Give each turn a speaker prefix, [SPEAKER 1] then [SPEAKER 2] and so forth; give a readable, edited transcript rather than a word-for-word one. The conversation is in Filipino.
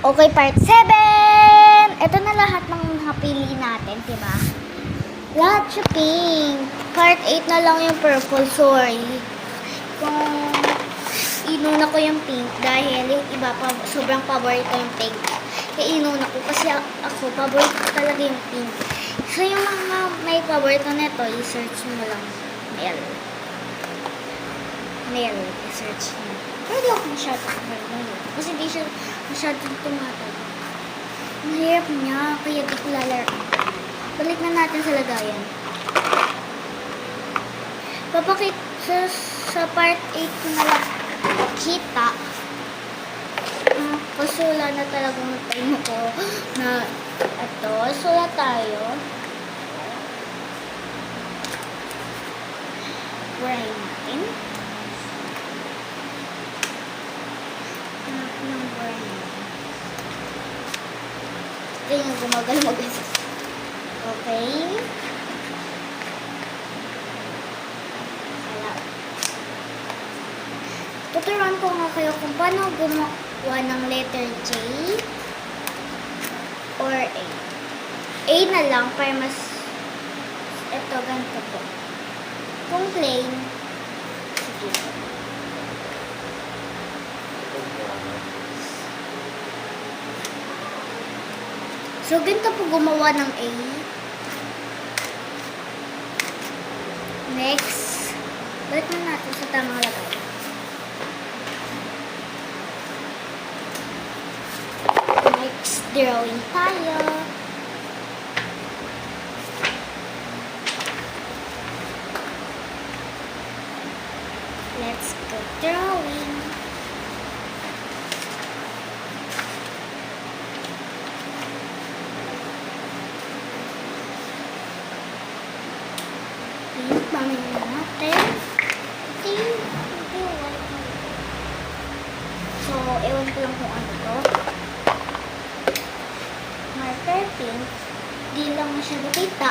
[SPEAKER 1] Okay, part 7! Ito na lahat ng napili natin, diba? Lahat siya pink. Part 8 na lang yung purple, sorry. Kung inuna ko yung pink dahil yung iba pa sobrang paborito yung pink. Kaya inuna ko kasi ako paborito talaga yung pink. So yung mga may paborito nito, i-search mo lang. Mel, i-search mo. Pero di ako masyadong marunong. Kasi di siya masyadong tumatag. Mahirap niya, kaya di ko lalaro. Balik na natin sa lagayan. Papakit sa part 8 ko na lang kita. Kasi wala na talagang time ko na ito. So, wala tayo. Buray natin. Ng buray natin. Ito yung gumagal-magal. Okay. Tuturuan ko nga kayo kung paano gumawa ng letter J or A. A na lang para mas ito, ganito po. Kung plain, sige. So, ganito po gumawa ng A. Next, balik na natin sa tamang lagay. Next, drawing tayo. Let's go drawing. Pamilya natin. So, ewan ko lang kung ano to. Marker pink. Di lang masyado kita.